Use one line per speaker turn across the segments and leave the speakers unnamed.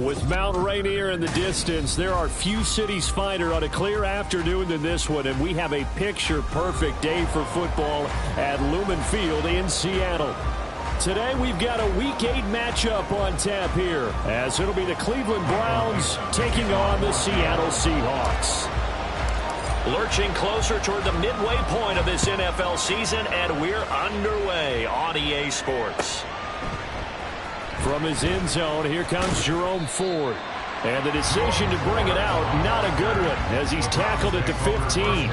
With Mount Rainier in the distance, there are few cities finer on a clear afternoon than this one, and we have a picture-perfect day for football at Lumen Field in Seattle. Today, we've got a Week 8 matchup on tap here, as it'll be the Cleveland Browns taking on the Seattle Seahawks.
Lurching closer toward the midway point of this NFL season, and we're underway on EA Sports.
From his end zone, here comes Jerome Ford. And the decision to bring it out, not a good one, as he's tackled at the 15.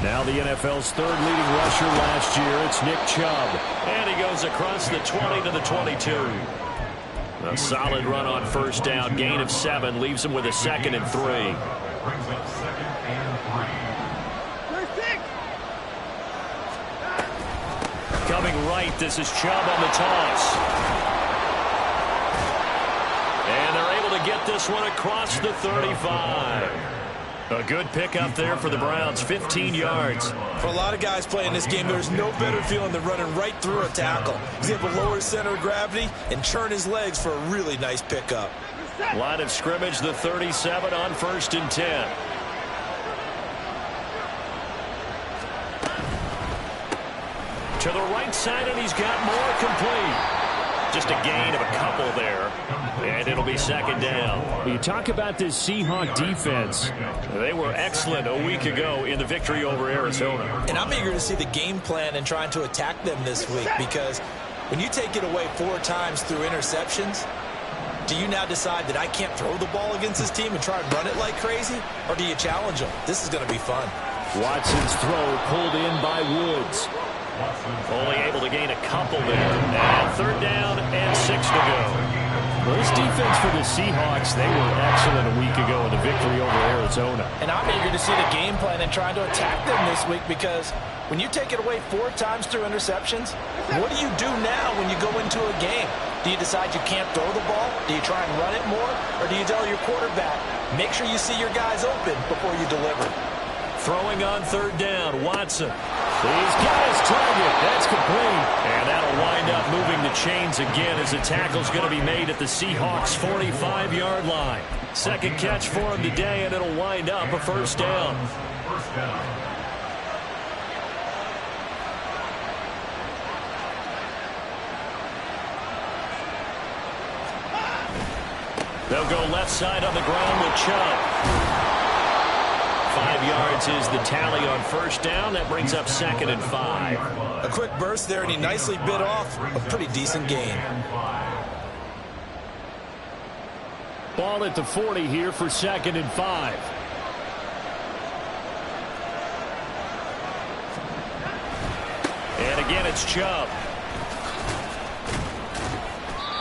Now the NFL's third leading rusher last year, it's Nick Chubb.
And he goes across the 20 to the 22. A solid run on first down, gain of 7, leaves him with a 2nd and 3. Coming right, this is Chubb on the toss. And they're able to get this one across the 35. A good pickup there for the Browns, 15 yards.
For a lot of guys playing this game, there's no better feeling than running right through a tackle. He's able to lower his center of gravity and churn his legs for a really nice pickup.
Line of scrimmage, the 37 on 1st and 10. To the right side, and he's got more complete. Just a gain of a couple there, and it'll be 2nd down.
You talk about this Seahawk defense.
They were excellent a week ago in the victory over Arizona.
And I'm eager to see the game plan and trying to attack them this week, because when you take it away 4 times through interceptions, do you now decide that I can't throw the ball against this team and try and run it like crazy? Or do you challenge them? This is going to be fun.
Watson's throw pulled in by Woods.
Only able to gain a couple there. And 3rd down and 6 to go.
Well, this defense for the Seahawks, they were excellent a week ago in the victory over Arizona.
And I'm eager to see the game plan and trying to attack them this week, because when you take it away 4 times through interceptions, what do you do now when you go into a game? Do you decide you can't throw the ball? Do you try and run it more? Or do you tell your quarterback, make sure you see your guys open before you deliver?
Throwing on 3rd down, Watson.
He's got his target. That's complete.
And that'll wind up moving the chains again as the tackle's going to be made at the Seahawks' 45-yard line. 2nd catch for him today, and it'll wind up a 1st down. They'll go left side on the ground with Chubb. 5 yards is the tally on 1st down. That brings up 2nd and 5.
A quick burst there, and he nicely bit off a pretty decent gain.
Ball at the 40 here for 2nd and 5.
And again, it's Chubb.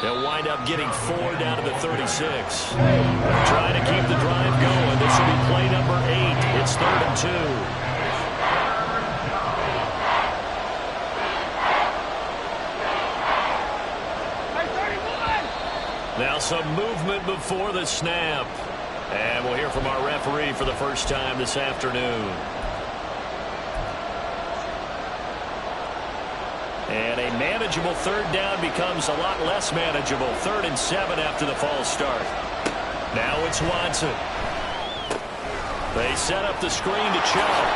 They'll wind up getting 4 down to the 36. Trying to keep the drive going. This will be play number 8. It's 3rd and 2. Now some movement before the snap. And we'll hear from our referee for the first time this afternoon. And a manageable 3rd down becomes a lot less manageable. 3rd and 7 after the false start. Now it's Watson. They set up the screen to Chubb.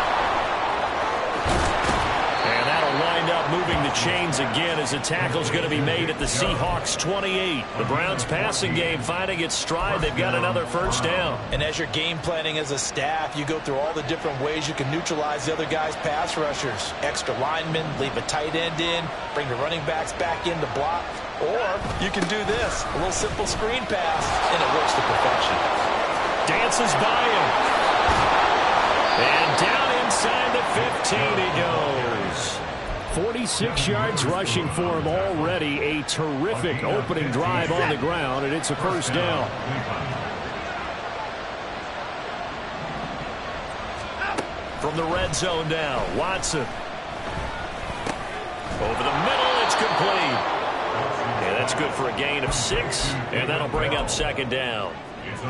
And that'll wind up moving the chains again as the tackle's going to be made at the Seahawks' 28. The Browns passing game finding its stride. They've got another 1st down.
And as you're game planning as a staff, you go through all the different ways you can neutralize the other guy's pass rushers. Extra linemen, leave a tight end in, bring the running backs back in to block. Or you can do this, a little simple screen pass, and it works to perfection.
Dances by him. And down inside the 15 he goes.
46 yards rushing for him already. A terrific opening drive on the ground, and it's a 1st down.
From the red zone now, Watson. Over the middle, it's complete. And That's good for a gain of 6, and that'll bring up second down.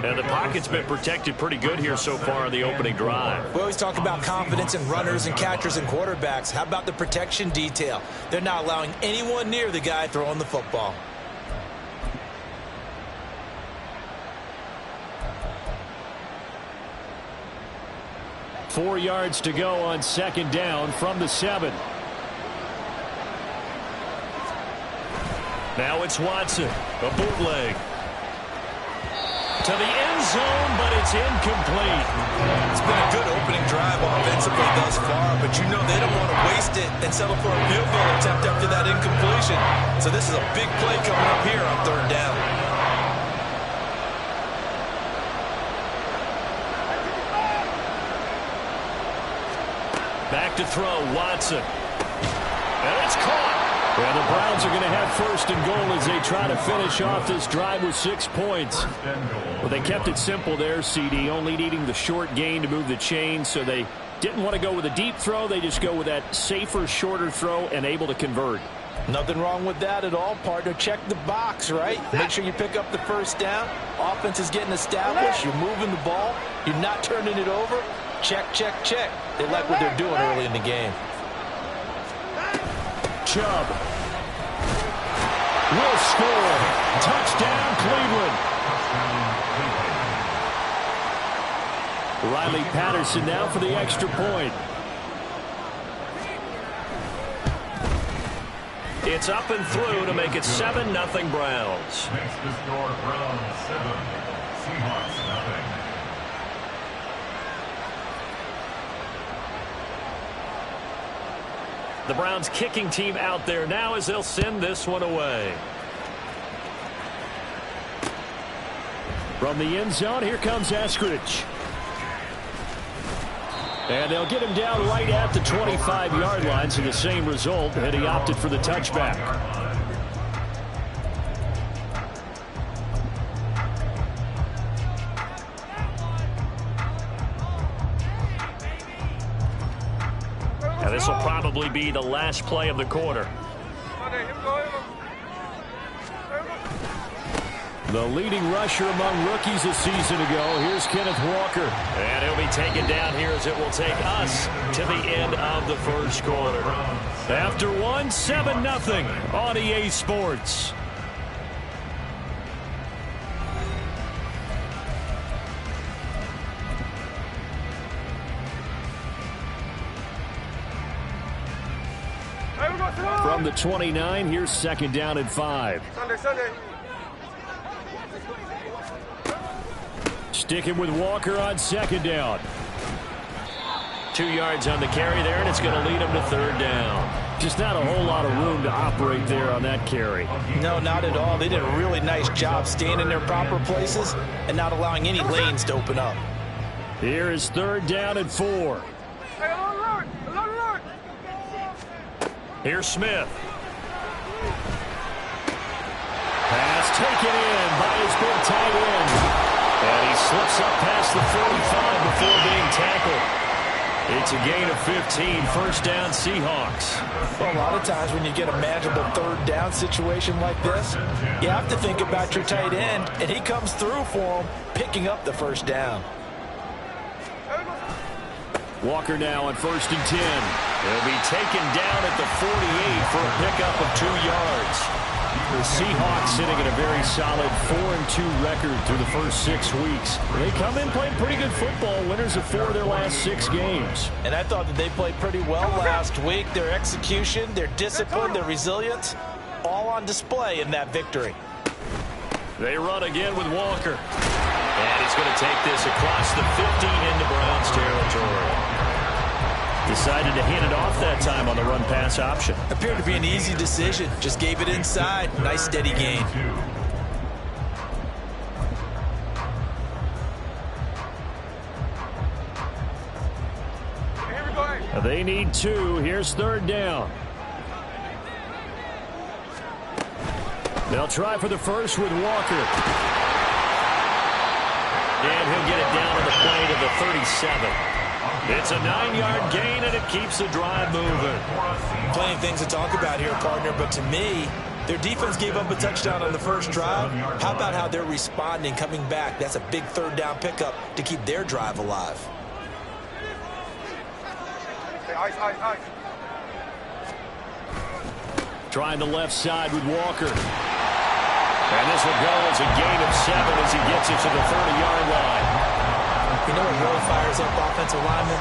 And the pocket's been protected pretty good here so far in the opening drive.
We always talk about confidence in runners and catchers and quarterbacks. How about the protection detail? They're not allowing anyone near the guy throwing the football.
Four yards to go on second down from the 7.
Now it's Watson, a bootleg. To the end zone, but it's incomplete.
It's been a good opening drive offensively thus far, but you know they don't want to waste it and settle for a field goal attempt after that incompletion. So this is a big play coming up here on third down.
Back to throw, Watson. And it's caught.
Well, the Browns are going to have first and goal as they try to finish off this drive with 6 points. Well, they kept it simple there, CD, only needing the short gain to move the chain, so they didn't want to go with a deep throw. They just go with that safer, shorter throw and able to convert.
Nothing wrong with that at all, partner. Check the box, right? Make sure you pick up the first down. Offense is getting established. You're moving the ball. You're not turning it over. Check, check, check. They like what they're doing early in the game.
Chubb will score. Touchdown, Cleveland. Riley Patterson now for the extra point.
It's up and through to make it 7-0 Browns.
Next to score, Browns 7, Seahawks nothing.
The Browns kicking team out there now as they'll send this one away.
From the end zone, here comes Eskridge. And they'll get him down right at the 25-yard line, so the same result, and he opted for the touchback.
Now this will probably be the last play of the quarter.
The leading rusher among rookies a season ago. Here's Kenneth Walker.
And he'll be taken down here as it will take us to the end of the first quarter.
After one, 7-0 on EA Sports. From the 29, here's second down and 5. Sticking with Walker on second down.
2 yards on the carry there, and it's going to lead him to third down.
Just not a whole lot of room to operate there on that carry.
No, not at all. They did a really nice job staying in their proper places and not allowing any lanes to open up.
Here is third down and 4.
Here's Smith.
Pass taken in by his big tight end.
And he slips up past the 45 before being tackled. It's a gain of 15, first down Seahawks.
Well, a lot of times when you get a manageable third down situation like this, you have to think about your tight end, and he comes through for him, picking up the first down.
Walker now on first and 10.
He'll be taken down at the 48 for a pickup of 2 yards.
The Seahawks sitting at a very solid 4-2 record through the first 6 weeks. They come in playing pretty good football, winners of 4 of their last 6 games.
And I thought that they played pretty well last week. Their execution, their discipline, their resilience, all on display in that victory.
They run again with Walker. And he's going to take this across the 50 into Browns territory.
Decided to hand it off that time on the run-pass option.
Appeared to be an easy decision. Just gave it inside. Nice steady gain.
They need 2. Here's third down. They'll try for the first with Walker.
And he'll get it down on the play to the 37. It's a 9-yard gain, and it keeps the drive moving.
Plenty of things to talk about here, partner, but to me, Their defense gave up a touchdown on the first drive. How about how they're responding, coming back? That's a big third down pickup to keep their drive alive.
Trying the left side with Walker. And this will go as a gain of 7 as he gets it to the 30-yard line.
You know what really fires up offensive linemen?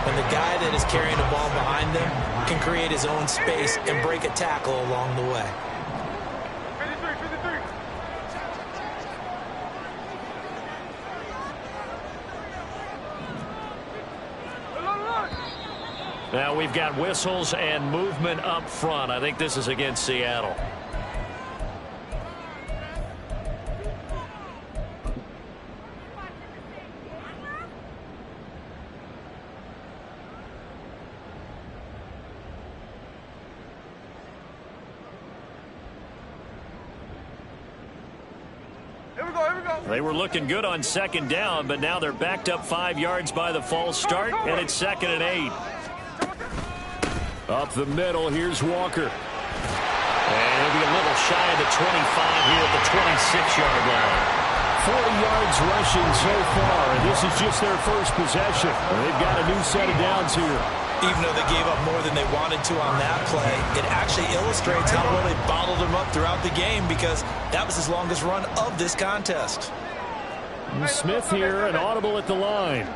When the guy that is carrying the ball behind them can create his own space and break a tackle along the way.
Now we've got whistles and movement up front. I think this is against Seattle. They were looking good on second down, but now they're backed up 5 yards by the false start, and it's 2nd and 8. Up the middle, here's Walker. And he'll be a little shy of the 25 here at the 26-yard line. 40 yards rushing so far, and this is just their first possession. They've got a new set of downs here.
Even though they gave up more than they wanted to on that play, it actually illustrates how well they bottled them up throughout the game, because that was his longest run of this contest.
And Smith here, an audible at the line.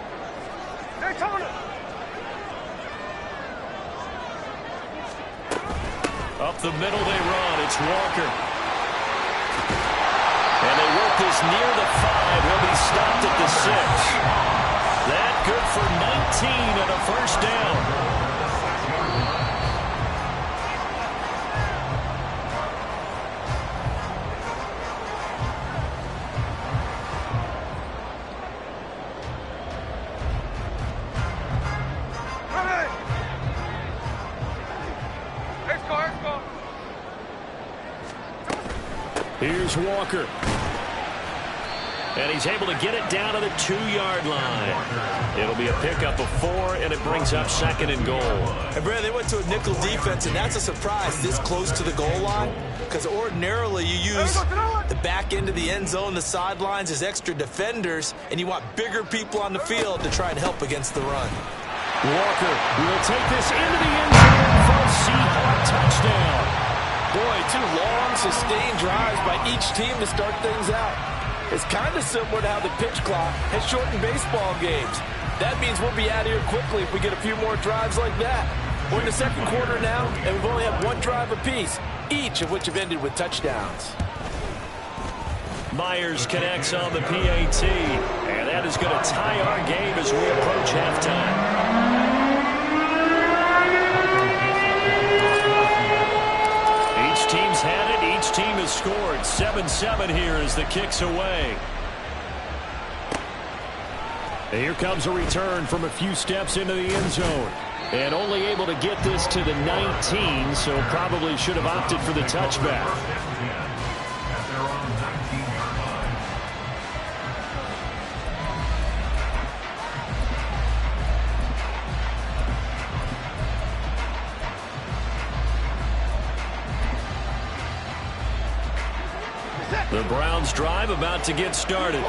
Up the middle they run. It's Walker. And they work this near the 5. He'll be stopped at the 6. That good for 19 and a first down. Here's Walker. And he's able to get it down to the 2-yard line. It'll be a pickup of 4, and it brings up 2nd and goal.
And Brad, they went to a nickel defense, and that's a surprise this close to the goal line, because ordinarily you use the back end of the end zone, the sidelines as extra defenders, and you want bigger people on the field to try and help against the run.
Walker will take this into the end zone for a Seahawks touchdown.
Boy, 2 long, sustained drives by each team to start things out. It's kind of similar to how the pitch clock has shortened baseball games. That means we'll be out of here quickly if we get a few more drives like that. We're in the second quarter now, and we've only had 1 drive apiece, each of which have ended with touchdowns.
Myers connects on the PAT, and that is going to tie our game as we approach halftime. Each team's had it. Each team has scored. 7-7 here as the kick's away. And here comes a return from a few steps into the end zone. And only able to get this to the 19, so probably should have opted for the touchback. The Browns drive about to get started.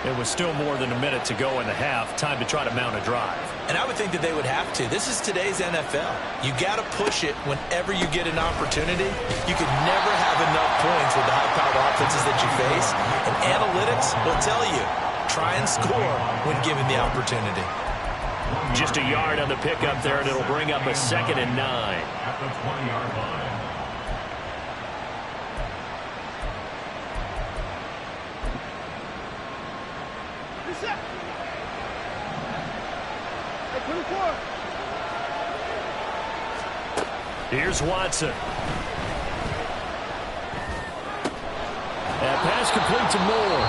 It was still more than a minute to go in the half. Time to try to mount a drive.
And I would think that they would have to. This is today's NFL. You got to push it whenever you get an opportunity. You could never have enough points with the high-powered offenses that you face. And analytics will tell you, try and score when given the opportunity.
Just a yard on the pickup there, and it'll bring up a 2nd and 9.
At the 20-yard line.
Here's Watson. That pass complete to Moore.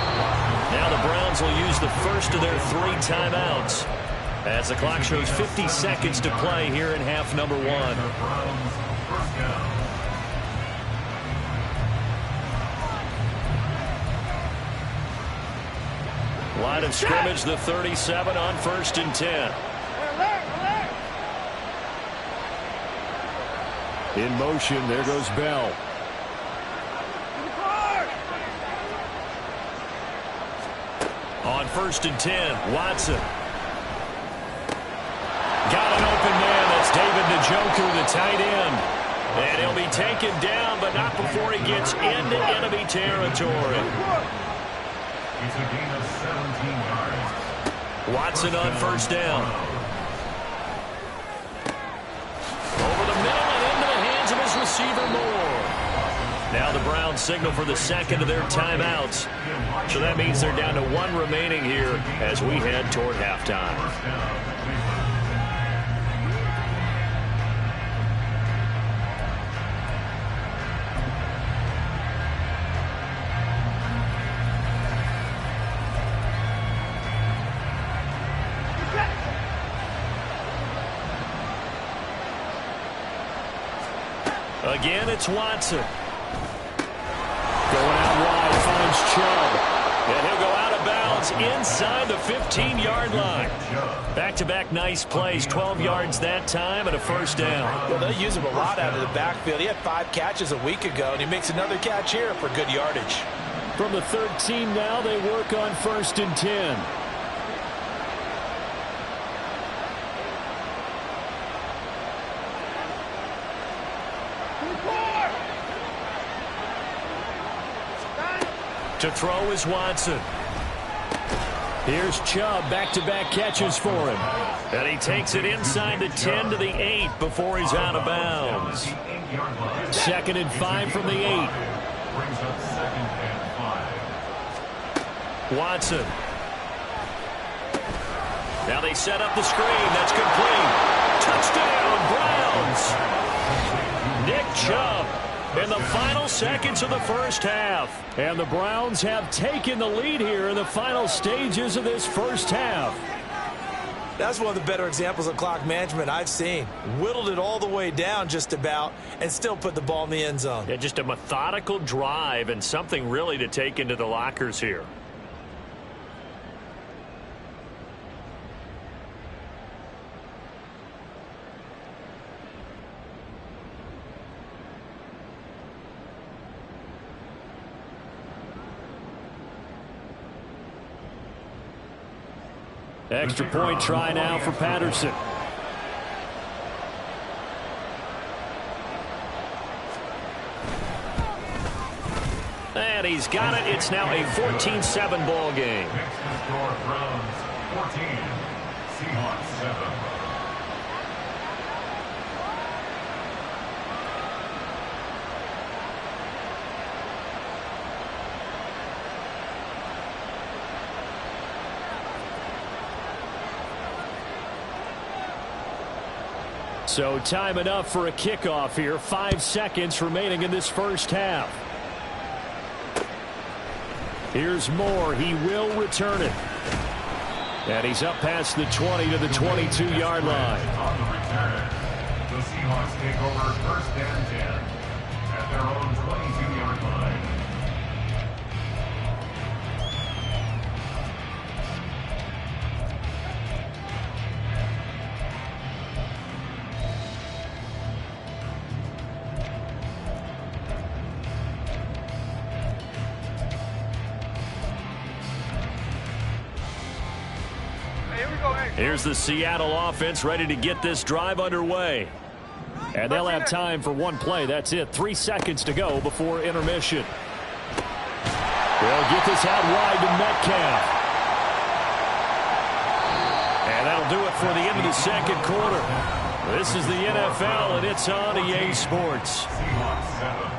Now the Browns will use the first of their 3 timeouts as the clock shows 50 seconds to play here in half number 1. Line of scrimmage, the 37 on 1st and 10. In motion, there goes Bell.
first and 10. Watson. Got an open man. That's David Njoku, the tight end. And he'll be taken down, but not before he gets into enemy territory.
It's a gain of 17 yards.
Watson on first down. Over the middle and into the hands of his receiver, Moore. Now the Browns signal for the second of their timeouts. So that means they're down to one remaining here as we head toward halftime. Again, it's Watson.
Going out wide, finds Chubb.
And he'll go out of bounds inside the 15-yard line. Back-to-back nice plays, 12 yards that time and a first down.
Well, they use him a lot out of the backfield. He had 5 catches a week ago, and he makes another catch here for good yardage.
From the 13 now, they work on first and 10.
To throw is Watson.
Here's Chubb, back-to-back catches for him.
And he takes it inside the 10 to the 8 before he's out of bounds.
2nd and 5 from the 8.
Brings up 2nd and 5.
Watson. Now they set up the screen. That's complete. Touchdown, Browns. Nick Chubb in the final seconds of the first half.
And the Browns have taken the lead here in the final stages of this first half.
That's one of the better examples of clock management I've seen. Whittled it all the way down just about and still put the ball in the end zone.
Yeah, just a methodical drive and something really to take into the lockers here.
Extra point try now for Patterson.
And he's got it. It's now a 14-7 ball game.
Next to score, Browns 14, Seahawks 7.
So time enough for a kickoff here. 5 seconds remaining in this first half. Here's Moore. He will return it. And he's up past the 20 to the 22-yard line.
On the return, the Seahawks take over 1st and 10 at their own 22-yard line.
Here's the Seattle offense ready to get this drive underway.
And they'll have time for one play. That's it. 3 seconds to go before intermission. They'll get this out wide to Metcalf.
And that'll do it for the end of the second quarter. This is the NFL, and it's on EA Sports.
Seahawks 7.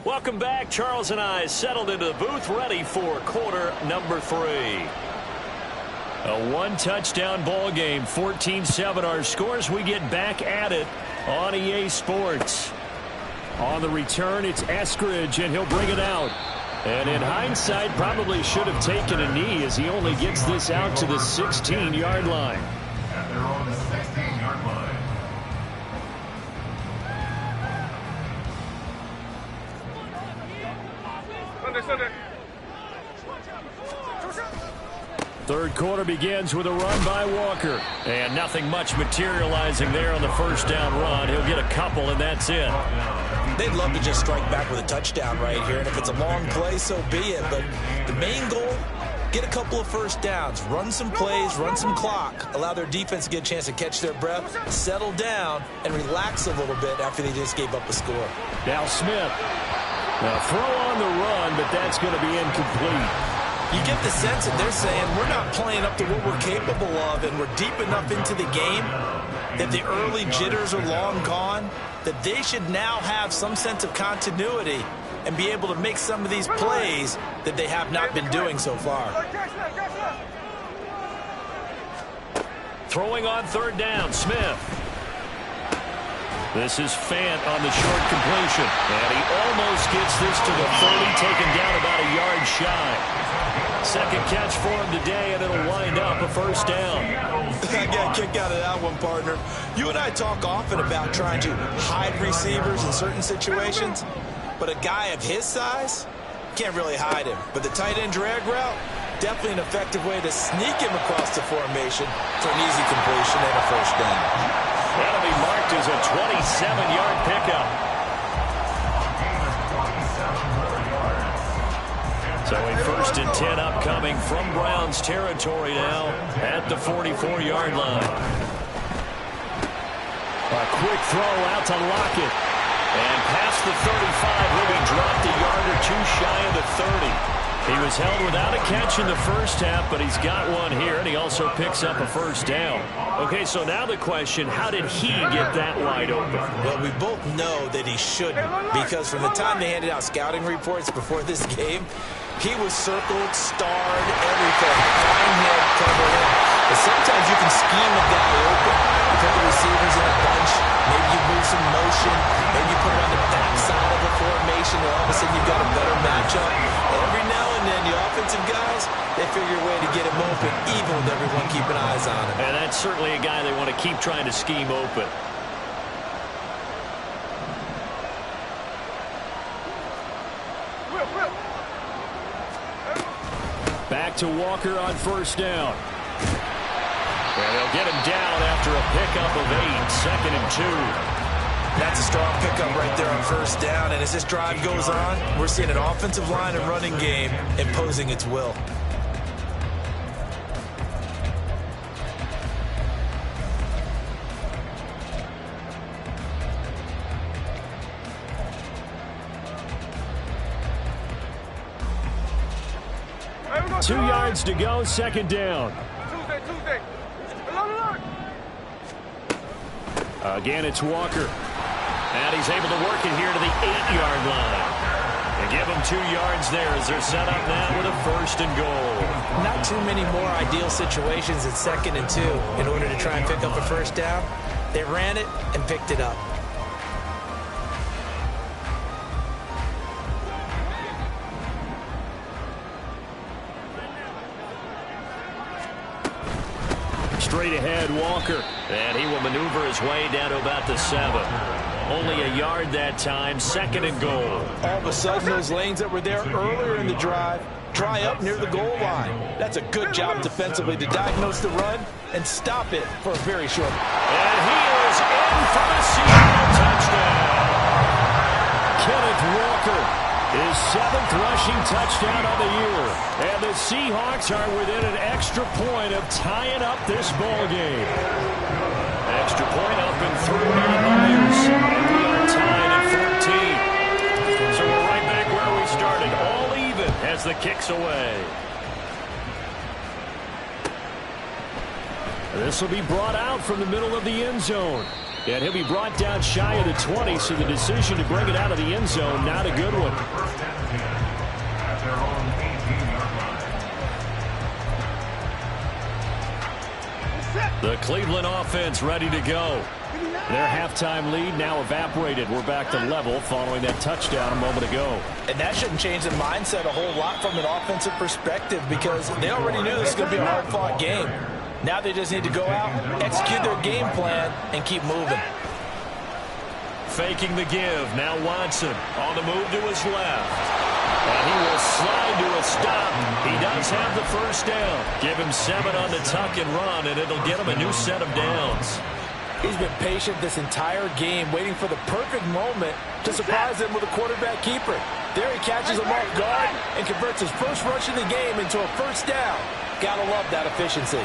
Welcome back. Charles and I settled into the booth ready for quarter number 3.
A one-touchdown ball game, 14-7 our scores. We get back at it on EA Sports. On the return, it's Eskridge, and he'll bring it out. And in hindsight, probably should have taken a knee as he only gets this out to the 16-yard line.
At their own 16-yard line.
Third quarter begins with a run by Walker.
And nothing much materializing there on the first down run. He'll get a couple, and that's it.
They'd love to just strike back with a touchdown right here, and if it's a long play, so be it. But the main goal, get a couple of first downs, run some plays, run some clock, allow their defense to get a chance to catch their breath, settle down, and relax a little bit after they just gave up a score.
Now Smith. Now throw on the run, but that's going to be incomplete.
You get the sense that they're saying we're not playing up to what we're capable of, and we're deep enough into the game that the early jitters are long gone, that they should now have some sense of continuity and be able to make some of these plays that they have not been doing so far.
Throwing on third down, Smith.
This is Fant on the short completion. And he almost gets this to the 30, taken down about a yard shy. Second catch for him today, and it'll wind up a first down.
I got a kick out of that one, partner. You and I talk often about trying to hide receivers in certain situations, but a guy of his size can't really hide him. But the tight end drag route, definitely an effective way to sneak him across the formation for an easy completion and a first down.
That'll be marked as a 27-yard pickup. So a first and 10 upcoming from Browns territory now at the 44-yard line.
A quick throw out to Lockett.
And past the 35, he'll be dropped a yard or two shy of the 30. He was held without a catch in the first half, but he's got one here, and he also picks up a first down. Okay, so now the question, how did he get that wide open?
Well, we both know that he shouldn't, because from the time they handed out scouting reports before this game, he was circled, starred, everything. Find him, cover him. But sometimes you can scheme a guy open. You put the receivers in a bunch. Maybe you move some motion. Maybe you put it on the backside of the formation, and all of a sudden you've got a better matchup. Every now and then, the offensive guys, they figure a way to get him open, even with everyone keeping eyes on him.
And that's certainly a guy they want to keep trying to scheme open.
Back to Walker on first down.
And they'll get him down after a pickup of 8, second and 2.
That's a strong pickup right there on first down. And as this drive goes on, we're seeing an offensive line and running game imposing its will.
Two yards to go, second down. Again, it's Walker.
And he's able to work it here to the 8-yard line. They give him 2 yards there as they're set up now with a first and goal.
Not too many more ideal situations at second and 2 in order to try and pick up a first down. They ran it and picked it up.
Straight ahead, Walker.
And he will maneuver his way down to about the 7. Only a yard that time, second and goal.
All of a sudden, those lanes that were there earlier in the drive dry up near the goal line. That's a good job defensively to diagnose the run and stop it for a very short.
And he is in for the Seattle touchdown.
Kenneth Walker. His 7th rushing touchdown of the year. And the Seahawks are within an extra point of tying up this ball game.
Extra point up and through by Myers. And we are tied at 14. So we're right back where we started. All even as the kick's away.
This will be brought out from the middle of the end zone. And he'll be brought down shy of the 20, so the decision to bring it out of the end zone, not a good one.
First and 10 at their own 18-yard line.
The Cleveland offense ready to go.
Their halftime lead now evaporated. We're back to level following that touchdown a moment ago.
And that shouldn't change the mindset a whole lot from an offensive perspective, because they already knew this was going to be a hard-fought game. Now they just need to go out, execute their game plan, and keep moving.
Faking the give. Now Watson on the move to his left. And he will slide to a stop. He does have the first down. Give him 7 on the tuck and run, and it'll get him a new set of downs.
He's been patient this entire game, waiting for the perfect moment to surprise them with a quarterback keeper. There he catches him off guard and converts his first rush of the game into a first down. Gotta love that efficiency.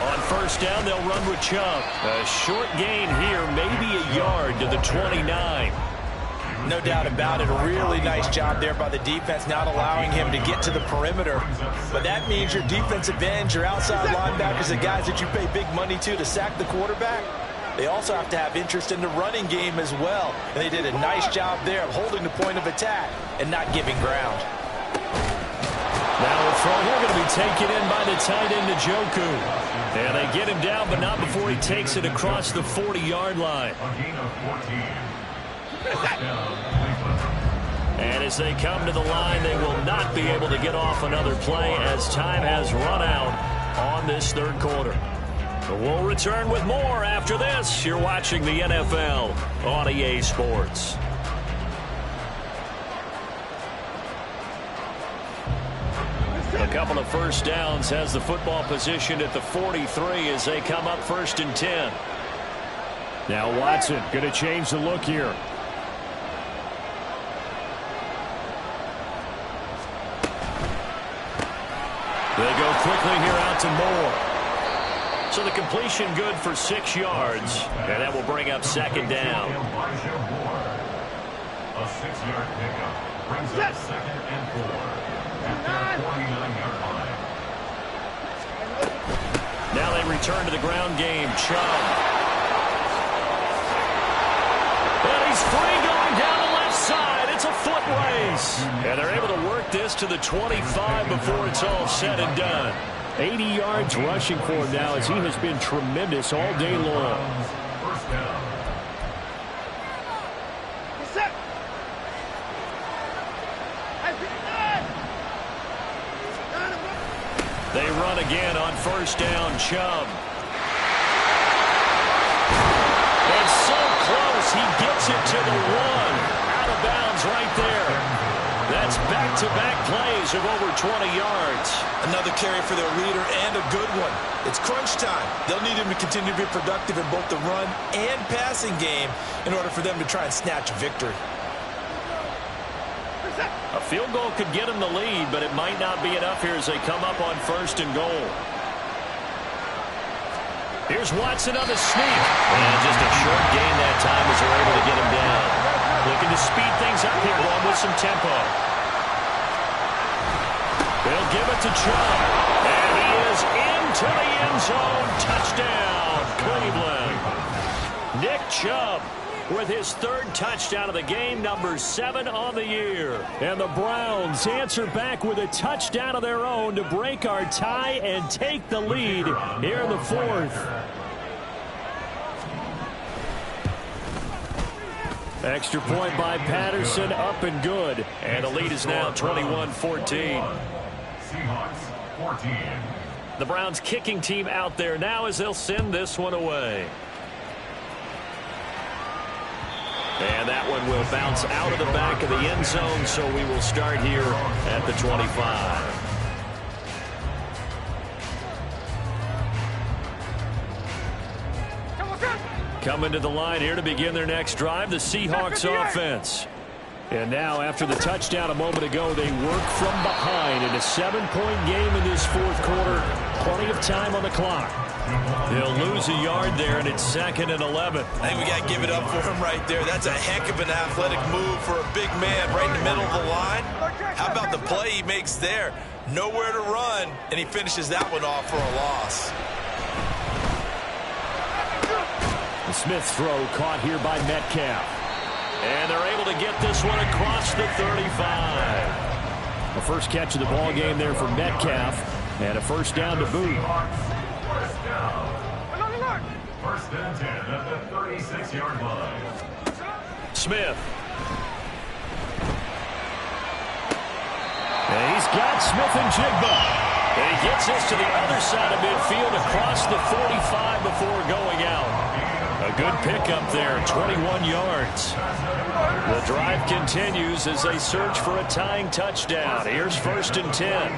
On first down, they'll run with Chubb. A short gain here, maybe a yard to the 29.
No doubt about it. A really nice job there by the defense, not allowing him to get to the perimeter. But that means your defensive ends, your outside linebackers, the guys that you pay big money to sack the quarterback, they also have to have interest in the running game as well. And they did a nice job there of holding the point of attack and not giving ground.
Now a throw here going to be taken in by the tight end, Njoku. And they get him down, but not before he takes it across the 40-yard line.
A gain of 14.
And as they come to the line, they will not be able to get off another play as time has run out on this third quarter. But we'll return with more after this. You're watching the NFL on EA Sports. A couple of first downs has the football positioned at the 43 as they come up 1st and 10.
Now Watson going to change the look here.
They go quickly here out to Moore. So the completion good for 6 yards, and that will bring up 2nd down.
A 6-yard pickup brings up 2nd and 4 at their 49-yard line.
Now they return to the ground game. Chubb. And he's free going down the left side. It's a foot race. And they're able to work this to the 25 before it's all said and done.
80 yards rushing for him now as he has been tremendous all day long.
First down.
They run again on first down. Chubb. And so close. He gets it to the 1. Out of bounds right there. That's back-to-back plays of over 20 yards.
Another carry for their leader and a good one. It's crunch time. They'll need him to continue to be productive in both the run and passing game in order for them to try and snatch a victory.
A field goal could get him the lead, but it might not be enough here as they come up on 1st and goal. Here's Watson on the sneak. And just a short gain that time as they're able to get him down. Looking to speed things up here, going with some tempo. They'll give it to Chubb. And he is into the end zone. Touchdown, Cleveland. Nick Chubb with his 3rd touchdown of the game, number 7 on the year.
And the Browns answer back with a touchdown of their own to break our tie and take the lead here in the 4th. Extra point by Patterson, up and good.
And the lead is now 21-14.
Seahawks 14.
The Browns kicking team out there now as they'll send this one away. And that one will bounce out of the back of the end zone, so we will start here at the 25. Coming to the line here to begin their next drive, the Seahawks offense.
And now, after the touchdown a moment ago, they work from behind in a 7-point game in this 4th quarter. Plenty of time on the clock.
They'll lose a yard there, and it's 2nd and 11.
I think we got to give it up for him right there. That's a heck of an athletic move for a big man right in the middle of the line. How about the play he makes there? Nowhere to run, and he finishes that one off for a loss.
The Smith throw caught here by Metcalf.
And they're able to get this one across the 35.
The first catch of the ball game there for Metcalf, and a first down to boot.
First down. 1st and 10 at the 36-yard line.
Smith.
And he's got Smith and Jigba.
And he gets this to the other side of midfield across the 45 before going out. A good pickup there, 21 yards. The drive continues as they search for a tying touchdown. Here's 1st and 10.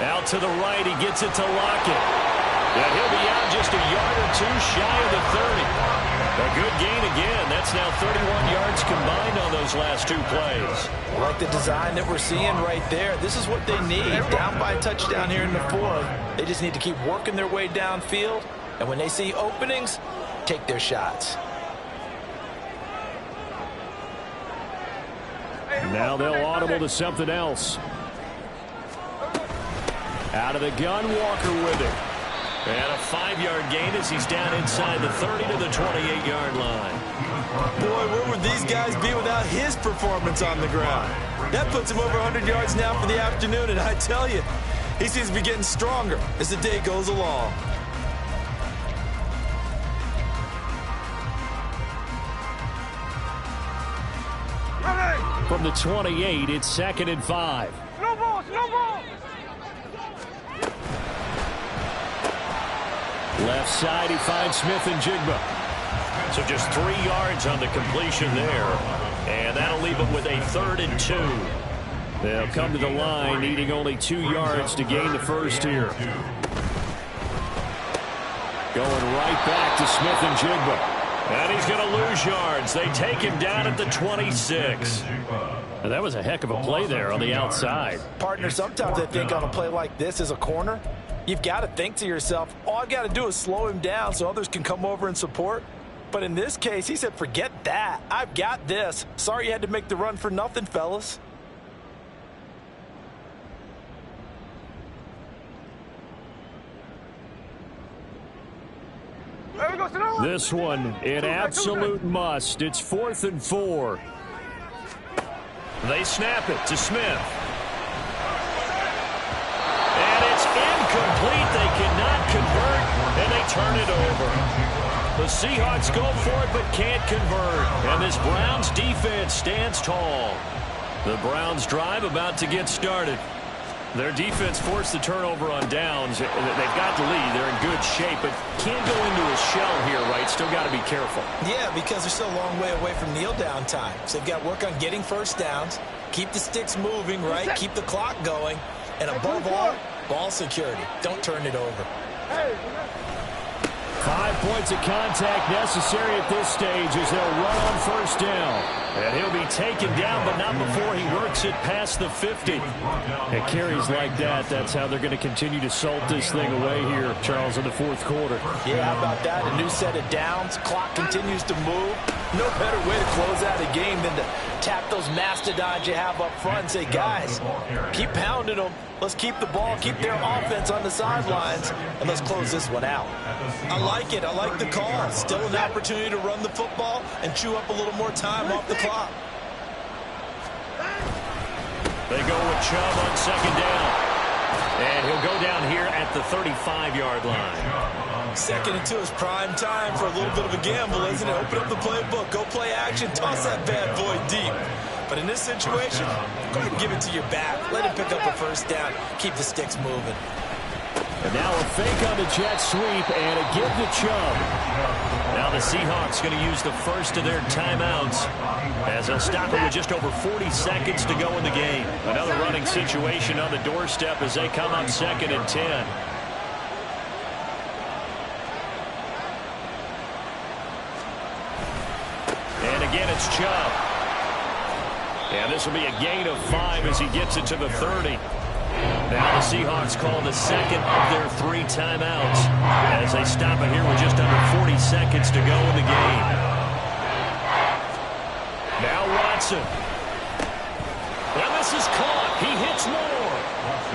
Out to the right, he gets it to Lockett. And he'll be out just a yard or two shy of the 30. A good gain again. That's now 31 yards combined on those last 2 plays.
I like the design that we're seeing right there. This is what they need. Down by a touchdown here in the 4th. They just need to keep working their way downfield. And when they see openings, take their shots.
Now they'll audible to something else. Out of the gun, Walker with it.
And a 5-yard gain as he's down inside the 30 to the 28-yard line.
Boy, where would these guys be without his performance on the ground? That puts him over 100 yards now for the afternoon, and I tell you, he seems to be getting stronger as the day goes along.
From the 28, it's 2nd and 5.
Slow ball, slow ball.
Left side, he finds Smith and Jigba.
So just 3 yards on the completion there. And that'll leave him with a 3rd and 2.
They'll come to the line, needing only 2 yards to gain the first here. Going right back to Smith and Jigba.
And he's going to lose yards. They take him down at the 26.
And that was a heck of a play there on the outside.
Partner, sometimes I think on a play like this as a corner, you've got to think to yourself, all I've got to do is slow him down so others can come over and support. But in this case, he said, forget that. I've got this. Sorry you had to make the run for nothing, fellas.
This one, an absolute must. It's 4th and 4.
They snap it to Smith. And it's incomplete. They cannot convert, and they turn it over. The Seahawks go for it, but can't convert. And this Browns defense stands tall. The Browns drive about to get started. Their defense forced the turnover on downs. They've got the lead. They're in good shape, but can't go into a shell here, right? Still got to be careful.
Yeah, because they're still a long way away from kneel down time. So they've got to work on getting first downs, keep the sticks moving, right? Keep the clock going. And above all, ball security. Don't turn it over.
5 points of contact necessary at this stage as they'll run on first down.
And he'll be taken down, but not before he works it past the 50.
It carries like that. That's how they're going to continue to salt this thing away here, Charles, in the 4th quarter.
Yeah, how about that? A new set of downs. Clock continues to move. No better way to close out a game than to tap those mastodons you have up front and say, guys, keep pounding them. Let's keep the ball, keep their offense on the sidelines, and let's close this one out. I like it. I like the call. Still an opportunity to run the football and chew up a little more time off the clock.
They go with Chubb on 2nd down. And he'll go down here at the 35-yard line.
2nd and 2 is prime time for a little bit of a gamble, isn't it? Open up the playbook, go play action, toss that bad boy deep. But in this situation, go ahead and give it to your back. Let him pick up a first down. Keep the sticks moving.
And now a fake on the jet sweep and a give to Chubb.
Now the Seahawks going to use the first of their timeouts as they'll stop it with just over 40 seconds to go in the game. Another running situation on the doorstep as they come up 2nd and 10. And again, it's Chubb. And this will be a gain of 5 as he gets it to the 30. Now the Seahawks call the 2nd of their 3 timeouts as they stop it here with just under 40 seconds to go in the game. Now Watson. And this is caught. He hits more.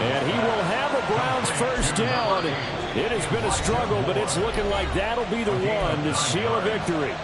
And he will have a Browns first down. It has been a struggle, but it's looking like that'll be the one to seal a victory.